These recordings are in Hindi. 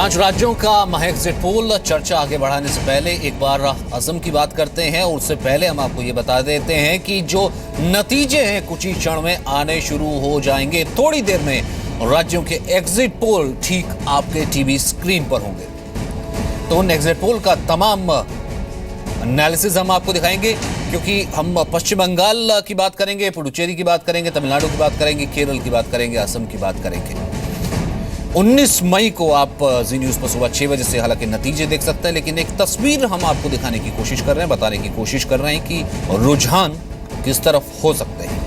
5 राज्यों का महा एग्जिट पोल। चर्चा आगे बढ़ाने से पहले एक बार असम की बात करते हैं और उससे पहले हम आपको ये बता देते हैं कि जो नतीजे हैं कुछ ही क्षण में आने शुरू हो जाएंगे। थोड़ी देर में राज्यों के एग्जिट पोल ठीक आपके टीवी स्क्रीन पर होंगे। तो उन एग्जिट पोल का तमाम एनालिसिस हम आपको दिखाएंगे, क्योंकि हम पश्चिम बंगाल की बात करेंगे, पुडुचेरी की बात करेंगे, तमिलनाडु की बात करेंगे, केरल की बात करेंगे, असम की बात करेंगे। 19 मई को आप जी न्यूज पर सुबह 6 बजे से हालांकि नतीजे देख सकते हैं, लेकिन एक तस्वीर हम आपको दिखाने की कोशिश कर रहे हैं, बताने की कोशिश कर रहे हैं कि रुझान किस तरफ हो सकते हैं।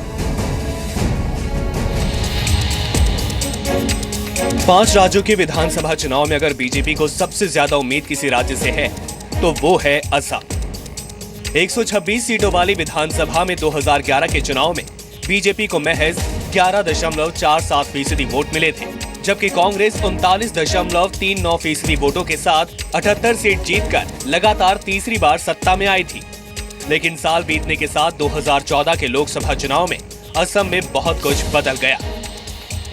5 राज्यों के विधानसभा चुनाव में अगर बीजेपी को सबसे ज्यादा उम्मीद किसी राज्य से है तो वो है असम। 126 सीटों वाली विधानसभा में 2011 के चुनाव में बीजेपी को महज 11.47% वोट मिले थे, जबकि कांग्रेस 39.39% वोटों के साथ 78 सीट जीतकर लगातार तीसरी बार सत्ता में आई थी। लेकिन साल बीतने के साथ 2014 के लोकसभा चुनाव में असम में बहुत कुछ बदल गया।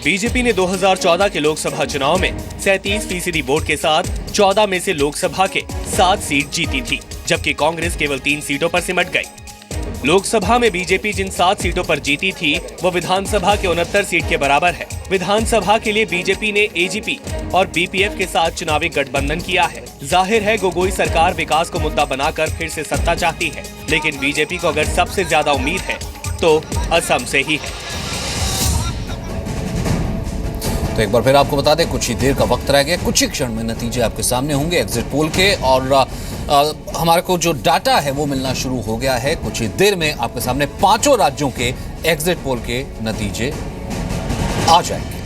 बीजेपी ने 2014 के लोकसभा चुनाव में 37% वोट के साथ 14 में से लोकसभा के 7 सीट जीती थी, जबकि कांग्रेस केवल 3 सीटों पर सिमट गई। लोकसभा में बीजेपी जिन 7 सीटों पर जीती थी वो विधानसभा के 69 सीट के बराबर है। विधानसभा के लिए बीजेपी ने एजीपी और बीपीएफ के साथ चुनावी गठबंधन किया है। जाहिर है गोगोई सरकार विकास को मुद्दा बनाकर फिर से सत्ता चाहती है, लेकिन बीजेपी को अगर सबसे ज्यादा उम्मीद है तो असम से ही है। तो एक बार फिर आपको बता दें, कुछ ही देर का वक्त रह गया, कुछ ही क्षण में नतीजे आपके सामने होंगे एग्जिट पोल के, और हमारे को जो डाटा है वो मिलना शुरू हो गया है। कुछ ही देर में आपके सामने 5 राज्यों के एग्जिट पोल के नतीजे आ जाएंगे।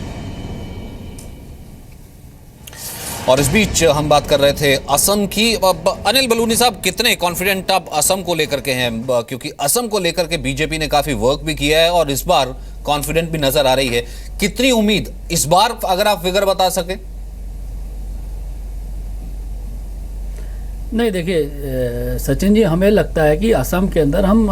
और इस बीच हम बात कर रहे थे असम की। अनिल बलूनी साहब, कितने कॉन्फिडेंट आप असम को लेकर के हैं? क्योंकि असम को लेकर के बीजेपी ने काफी वर्क भी किया है और इस बार कॉन्फिडेंट भी नजर आ रही है। कितनी उम्मीद इस बार, अगर आप फिगर बता सके? नहीं, देखिए सचिन जी, हमें लगता है कि असम के अंदर हम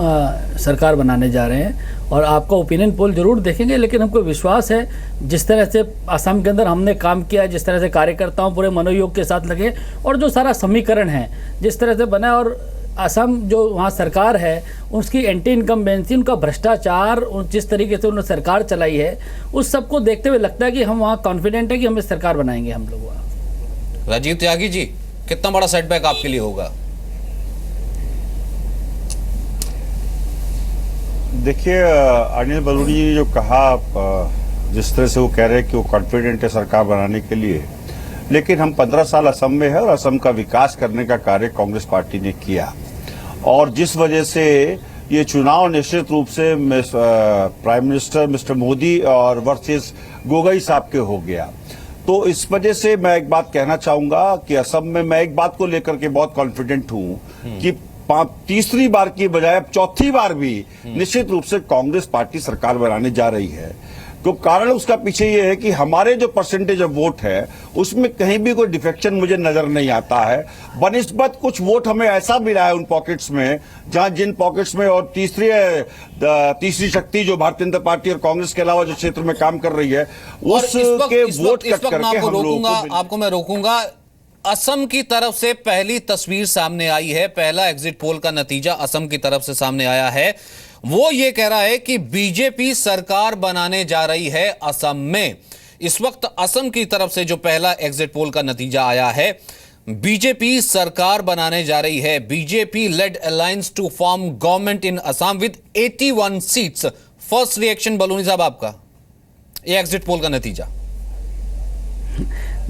सरकार बनाने जा रहे हैं और आपका ओपिनियन पोल जरूर देखेंगे, लेकिन हमको विश्वास है जिस तरह से असम के अंदर हमने काम किया, जिस तरह से कार्यकर्ताओं पूरे मनोयोग के साथ लगे और जो सारा समीकरण है जिस तरह से बना, और असम जो वहाँ सरकार है उसकी एंटी इनकम्बेंसी, उनका भ्रष्टाचार, जिस तरीके से उन्होंने सरकार चलाई है, उस सब को देखते हुए लगता है कि हम वहाँ कॉन्फिडेंट है कि हम सरकार बनाएंगे हम लोग वहाँ। राजीव त्यागी जी, कितना बड़ा सेटबैक आपके लिए होगा? देखिए, अनिल बलूनी जी जो कहा, जिस तरह से वो कह रहे हैं कि वो कॉन्फिडेंट है सरकार बनाने के लिए, लेकिन हम 15 साल असम में है और असम का विकास करने का कार्य कांग्रेस पार्टी ने किया, और जिस वजह से ये चुनाव निश्चित रूप से प्राइम मिनिस्टर मिस्टर मोदी और वर्सेस गोगोई साहब के हो गया। तो इस वजह से मैं एक बात कहना चाहूंगा कि असम में मैं एक बात को लेकर के बहुत कॉन्फिडेंट हूं कि तीसरी बार की बजाय अब चौथी बार भी निश्चित रूप से कांग्रेस पार्टी सरकार बनाने जा रही है। तो कारण उसका पीछे ये है कि हमारे जो परसेंटेज ऑफ वोट है उसमें कहीं भी कोई डिफेक्शन मुझे नजर नहीं आता है। बनिस्बत कुछ वोट हमें ऐसा मिला है उन पॉकेट्स में, जहां जिन पॉकेट्स में, और तीसरी शक्ति जो भारतीय जनता पार्टी और कांग्रेस के अलावा जो क्षेत्र में काम कर रही है उसके वोट कट करके हम लोगों को, आपको मैं रोकूंगा। असम की तरफ से पहली तस्वीर सामने आई है, पहला एग्जिट पोल का नतीजा असम की तरफ से सामने आया है। वो ये कह रहा है कि बीजेपी सरकार बनाने जा रही है असम में। इस वक्त असम की तरफ से जो पहला एग्जिट पोल का नतीजा आया है, बीजेपी सरकार बनाने जा रही है। BJP led alliance to form government in Assam with 81 seats. First reaction Baluni साहब आपका, ये एग्जिट पोल का नतीजा?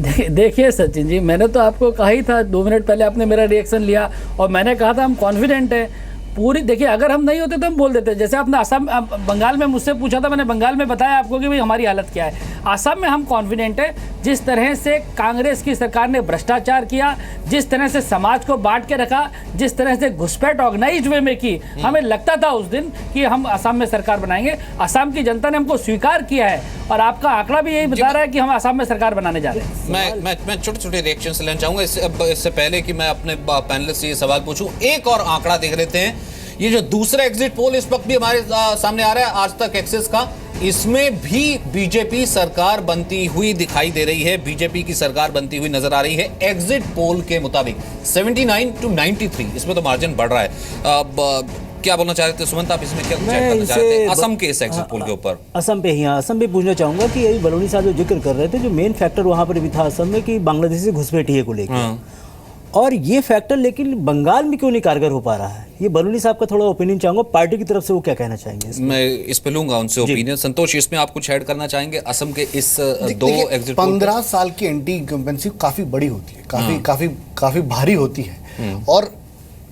देखिए सचिन जी, मैंने तो आपको कहा ही था, 2 मिनट पहले आपने मेरा रिएक्शन लिया और मैंने कहा था हम कॉन्फिडेंट है पूरी। देखिए, अगर हम नहीं होते तो हम बोल देते, जैसे आपने असम बंगाल में मुझसे पूछा था, मैंने बंगाल में बताया आपको कि भाई हमारी हालत क्या है। असम में हम कॉन्फिडेंट है, जिस तरह से कांग्रेस की सरकार ने भ्रष्टाचार किया, जिस तरह से समाज को बांट के रखा, जिस तरह से घुसपैठ ऑर्गेनाइज्ड वे में की, हमें लगता था उस दिन कि हम असम में सरकार बनाएंगे। असम की जनता ने हमको स्वीकार किया है और आपका आंकड़ा भी यही बता रहा है कि हम असम में सरकार बनाने जा रहे हैं। मैं छोटे-छोटे रिएक्शन लेना चाहूंगा। इससे पहले कि मैं अपने पैनलिस्ट से ये सवाल पूछूं, एक और आंकड़ा देख लेते हैं। ये जो दूसरा एग्जिट पोल इस वक्त भी हमारे सामने आ रहा है, आज तक एक्सेस का, इसमें भी बीजेपी सरकार बनती हुई दिखाई दे रही है, बीजेपी की सरकार बनती हुई नजर आ रही है। एग्जिट पोल के मुताबिक 79 to 93, इसमें तो मार्जिन बढ़ रहा है। अब क्या बोलना चाह रहे थे सुमंत, आप इसमें क्या चेक करना चाह रहे थे असम के इस एग्जिट पोल के ऊपर? असम पे ही, हाँ, असम पे पूछना चाहूंगा कि यही बलूनी साहब जो जिक्र कर रहे थे, जो मेन फैक्टर वहां पर भी था असम में कि बांग्लादेशी घुसपैठिए को लेकर, और ये फैक्टर लेकिन बंगाल में क्यों नहीं कारगर हो पा रहा है, ये बलूनी साहब का थोड़ा ओपिनियन चाहूंगा, पार्टी की तरफ से वो क्या कहना चाहेंगे इसमें? मैं इस पे लूंगा उनसे ओपिनियन। संतोष, इसमें आप कुछ ऐड करना चाहेंगे असम के इस दो एग्जिट पोल? 15 साल की एंटी इंकम्बेंसी काफी बड़ी होती है, काफी भारी होती है, और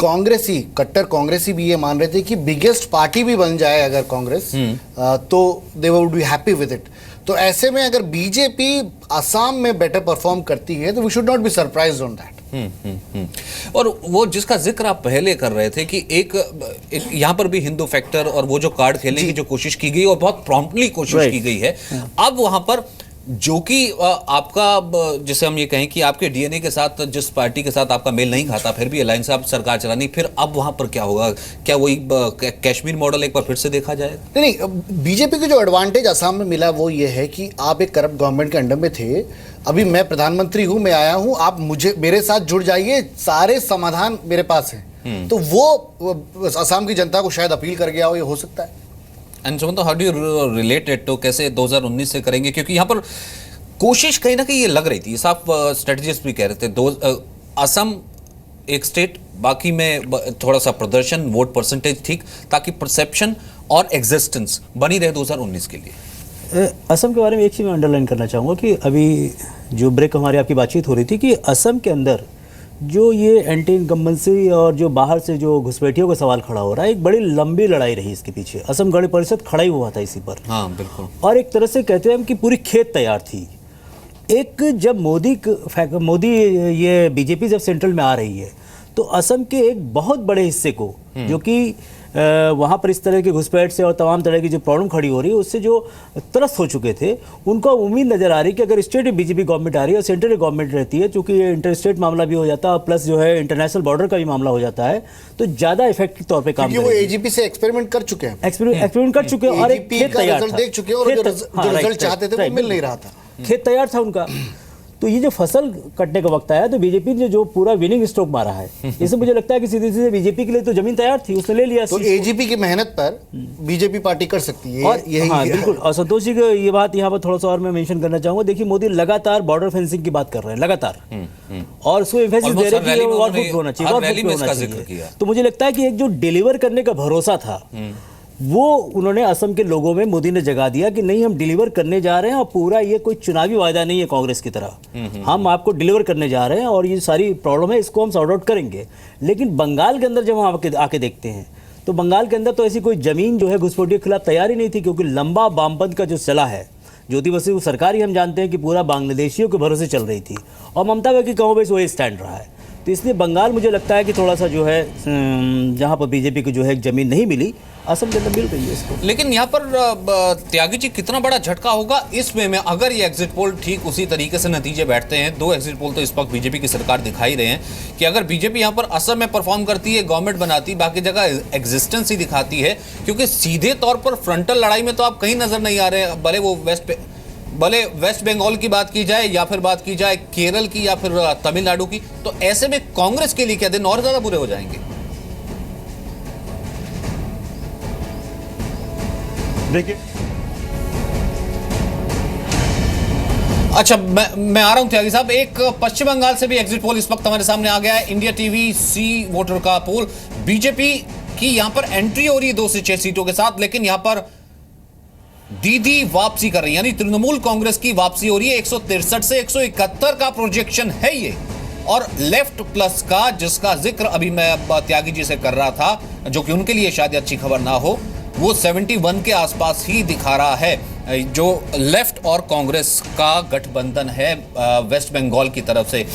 कांग्रेसी, कट्टर कांग्रेसी भी ये मान रहे थे कि बिगेस्ट पार्टी भी बन जाए अगर कांग्रेस, तो they would be happy with it. तो ऐसे में अगर बीजेपी असम में बेटर परफॉर्म करती है तो we should not be surprised on that. और वो जिसका जिक्र आप पहले कर रहे थे कि एक यहाँ पर भी हिंदू फैक्टर और वो जो कार्ड खेलने की जो कोशिश की गई और बहुत प्रॉम्प्टली कोशिश की गई है, अब वहां पर जो कि आपका, जिसे हम ये कहें कि आपके डीएनए के साथ, जिस पार्टी के साथ आपका मेल नहीं खाता, फिर भी अलायंस आप सरकार चलानी, फिर अब वहां पर क्या होगा? क्या वही कश्मीर मॉडल एक बार फिर से देखा जाए? नहीं, बीजेपी को जो एडवांटेज असम में मिला वो ये है कि आप एक करप्ट गवर्नमेंट के अंडर में थे, अभी मैं प्रधानमंत्री हूं, मैं आया हूं, आप मेरे साथ जुड़ जाइए, सारे समाधान मेरे पास हैं। तो वो असम की जनता को शायद अपील कर गया हो, ये हो सकता है। And Sumant, how do you relate it to, कैसे 2019 से करेंगे? क्योंकि यहाँ पर कोशिश कहीं ना कहीं ये लग रही थी, साफ स्ट्रेटजिस्ट भी कह रहे थे, असम एक स्टेट, बाकी में थोड़ा सा प्रदर्शन, वोट परसेंटेज ठीक, ताकि परसेप्शन और एग्जिस्टेंस बनी रहे 2019 के लिए। असम के बारे में एक चीज़ मैं अंडरलाइन करना चाहूँगा कि अभी जो ब्रेक हमारी आपकी बातचीत हो रही थी कि असम के अंदर जो ये एंटी इनकम्बेंसी और जो बाहर से जो घुसपैठियों का सवाल खड़ा हो रहा है, एक बड़ी लंबी लड़ाई रही इसके पीछे। असम गण परिषद खड़ा ही हुआ था इसी पर। हाँ बिल्कुल। और एक तरह से कहते हैं हम कि पूरी खेत तैयार थी। एक जब मोदी ये बीजेपी जब सेंट्रल में आ रही है तो असम के एक बहुत बड़े हिस्से को, जो कि वहाँ पर इस तरह के घुसपैठ से और तमाम तरह की जो प्रॉब्लम खड़ी हो रही है उससे जो त्रस्त हो चुके थे, उनको उम्मीद नज़र आ रही है कि अगर स्टेट में बीजेपी गवर्नमेंट आ रही है और सेंट्रल में गवर्नमेंट रहती है, चूँकि ये इंटर स्टेट मामला भी हो जाता है प्लस जो है इंटरनेशनल बॉर्डर का भी मामला हो जाता है, तो ज़्यादा इफेक्टिव तौर पर काम क्योंकि वो एजीपी से एक्सपेरिमेंट कर चुके हैं, एक्सपेरिमेंट कर चुके हैं और एक खेत तैयार था, देख चुके हैं, और जो रिजल्ट चाहते थे वो मिल नहीं रहा था, खेत तैयार था उनका। तो ये जो फसल कटने का वक्त आया तो बीजेपी ने जो पूरा विनिंग स्ट्रोक मारा है, इससे मुझे लगता है कि सीधे सीधे बीजेपी के लिए तो जमीन तैयार थी, उसने ले लिया। तो एजीपी की मेहनत पर बीजेपी पार्टी कर सकती है, और यही हाँ, बिल्कुल। और संतोष जी को ये बात यहाँ पर थोड़ा सा और मैं मेंशन करना चाहूंगा, देखिए मोदी लगातार बॉर्डर फेंसिंग की बात कर रहे हैं लगातार, और उसको एम्फेसिस दे रहे हैं कि और कुछ होना चाहिए। तो मुझे लगता है कि एक जो डिलीवर करने का भरोसा था वो उन्होंने असम के लोगों में मोदी ने जगा दिया कि नहीं, हम डिलीवर करने जा रहे हैं, और पूरा ये कोई चुनावी वायदा नहीं है कांग्रेस की तरह, हम आपको डिलीवर करने जा रहे हैं और ये सारी प्रॉब्लम है इसको हम सॉर्ट आउट करेंगे। लेकिन बंगाल के अंदर जब हम आके देखते हैं तो बंगाल के अंदर तो ऐसी कोई जमीन जो है घुसपैठियों के खिलाफ तैयार ही नहीं थी, क्योंकि लंबा वामपंथ का जो चला है, ज्योति बसु सरकार ही हम जानते हैं कि पूरा बांग्लादेशियों के भरोसे चल रही थी, और ममता बनर्जी कहो बेस वही स्टैंड रहा है। तो इसलिए बंगाल मुझे लगता है कि थोड़ा सा जो है जहाँ पर बीजेपी को जो है जमीन नहीं मिली, असम के अंदर मिल गई है इसको। लेकिन यहाँ पर त्यागी जी कितना बड़ा झटका होगा इसमें में, अगर ये एग्जिट पोल ठीक उसी तरीके से नतीजे बैठते हैं। दो एग्जिट पोल तो इस वक्त बीजेपी की सरकार दिखाई रहे हैं कि अगर बीजेपी यहाँ पर असम में परफॉर्म करती है, गवर्नमेंट बनाती, बाकी जगह एग्जिस्टेंस ही दिखाती है, क्योंकि सीधे तौर पर फ्रंटल लड़ाई में तो आप कहीं नजर नहीं आ रहे हैं। भले वेस्ट बंगाल की बात की जाए या फिर बात की जाए केरल की या फिर तमिलनाडु की, तो ऐसे में कांग्रेस के लिए क्या दिन और ज्यादा बुरे हो जाएंगे? देखिए, अच्छा, मैं आ रहा हूं त्यागी साहब। एक पश्चिम बंगाल से भी एग्जिट पोल इस वक्त हमारे सामने आ गया है, इंडिया टीवी सी वोटर का पोल। बीजेपी की यहां पर एंट्री हो रही है 2 से 6 सीटों के साथ, लेकिन यहां पर दीदी वापसी कर रही है, यानी तृणमूल कांग्रेस की वापसी हो रही है। 163 से 171 का प्रोजेक्शन है ये, और लेफ्ट प्लस का जिसका जिक्र अभी मैं त्यागी जी से कर रहा था, जो कि उनके लिए शायद अच्छी खबर ना हो, वो 71 के आसपास ही दिखा रहा है, जो लेफ्ट और कांग्रेस का गठबंधन है वेस्ट बंगाल की तरफ से।